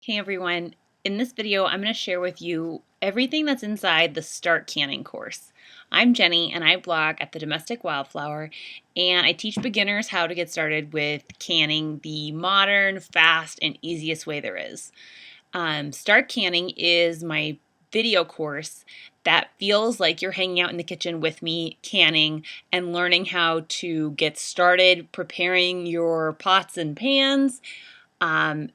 Hey everyone, in this video I'm going to share with you everything that's inside the Start Canning course. I'm Jenny and I blog at the Domestic Wildflower and I teach beginners how to get started with canning the modern, fast, and easiest way there is. Start Canning is my video course that feels like you're hanging out in the kitchen with me canning and learning how to get started preparing your pots and pans, and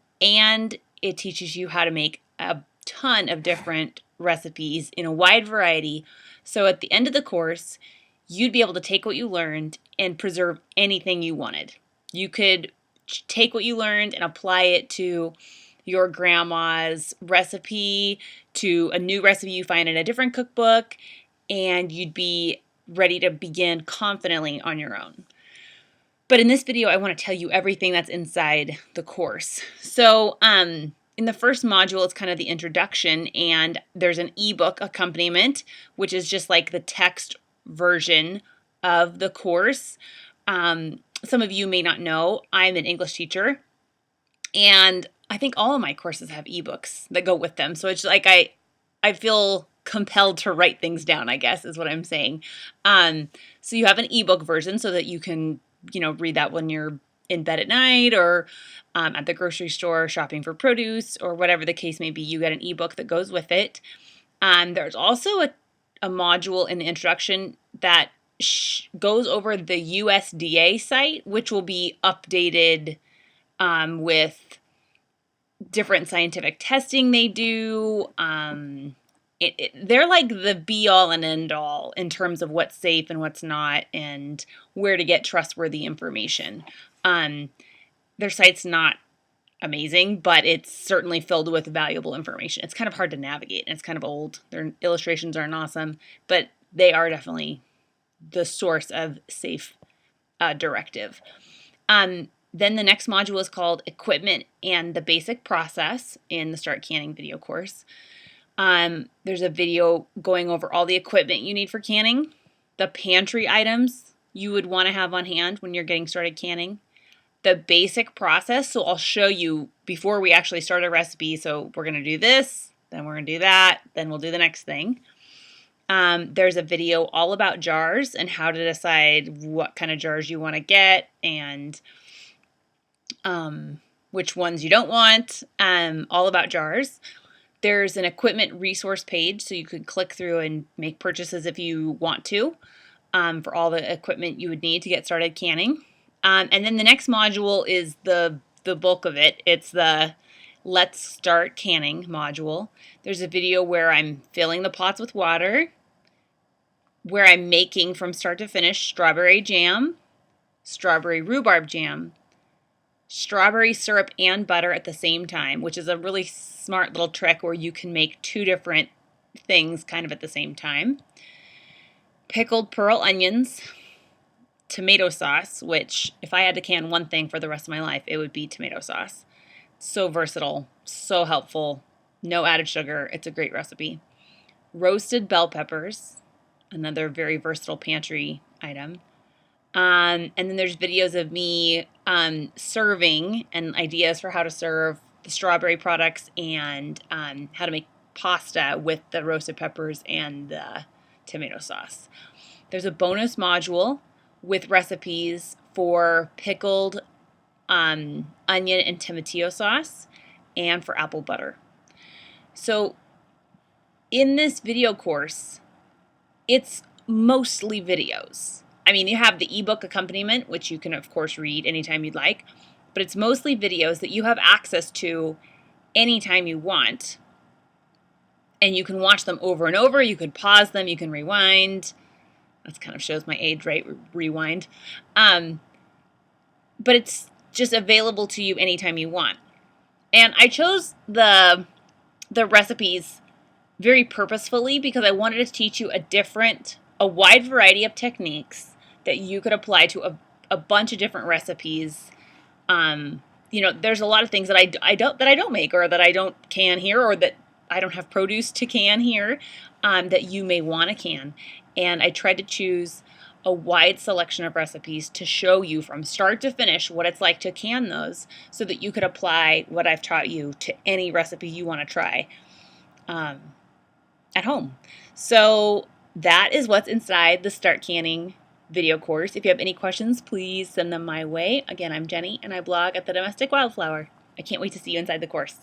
it teaches you how to make a ton of different recipes in a wide variety. So at the end of the course, you'd be able to take what you learned and preserve anything you wanted. You could take what you learned and apply it to your grandma's recipe, to a new recipe you find in a different cookbook, and you'd be ready to begin confidently on your own. But in this video, I want to tell you everything that's inside the course. So in the first module, it's kind of the introduction, and there's an ebook accompaniment, which is just like the text version of the course. Some of you may not know, I'm an English teacher, and I think all of my courses have ebooks that go with them. So it's like I feel compelled to write things down, I guess, is what I'm saying. So you have an ebook version so that you can read that when you're in bed at night or at the grocery store shopping for produce or whatever the case may be. You get an ebook that goes with it. There's also a module in the introduction that goes over the USDA site, which will be updated with different scientific testing they do. They're like the be-all and end-all in terms of what's safe and what's not and where to get trustworthy information. Their site's not amazing, but it's certainly filled with valuable information. It's kind of hard to navigate, and it's kind of old. Their illustrations aren't awesome, but they are definitely the source of safe directive. Then the next module is called Equipment and the Basic Process in the Start Canning video course. There's a video going over all the equipment you need for canning, the pantry items you would want to have on hand when you're getting started canning, the basic process. So I'll show you before we actually start a recipe. So we're going to do this, then we're going to do that, then we'll do the next thing. There's a video all about jars and how to decide what kind of jars you want to get and which ones you don't want, all about jars. There's an equipment resource page, so you could click through and make purchases if you want to, for all the equipment you would need to get started canning. And then the next module is the bulk of it. It's the Let's Start Canning module. There's a video where I'm filling the pots with water, where I'm making from start to finish strawberry jam, strawberry rhubarb jam, strawberry syrup and butter at the same time, which is a really smart little trick where you can make two different things kind of at the same time. Pickled pearl onions, tomato sauce, which if I had to can one thing for the rest of my life, it would be tomato sauce. So versatile, so helpful, no added sugar. It's a great recipe. Roasted bell peppers, another very versatile pantry item. And then there's videos of me serving and ideas for how to serve the strawberry products and how to make pasta with the roasted peppers and the tomato sauce. There's a bonus module with recipes for pickled onion and tomatillo sauce and for apple butter. So in this video course, it's mostly videos. I mean, you have the ebook accompaniment, which you can, of course, read anytime you'd like, but it's mostly videos that you have access to anytime you want, and you can watch them over and over. You can pause them. You can rewind. That kind of shows my age, right? Rewind. But it's just available to you anytime you want. And I chose the recipes very purposefully because I wanted to teach you a wide variety of techniques that you could apply to a bunch of different recipes. There's a lot of things that I don't make or that I don't can here or that I don't have produce to can here that you may want to can. And I tried to choose a wide selection of recipes to show you from start to finish what it's like to can those so that you could apply what I've taught you to any recipe you want to try at home. So that is what's inside the Start Canning video course. If you have any questions, please send them my way. Again, I'm Jenny and I blog at the Domestic Wildflower. I can't wait to see you inside the course.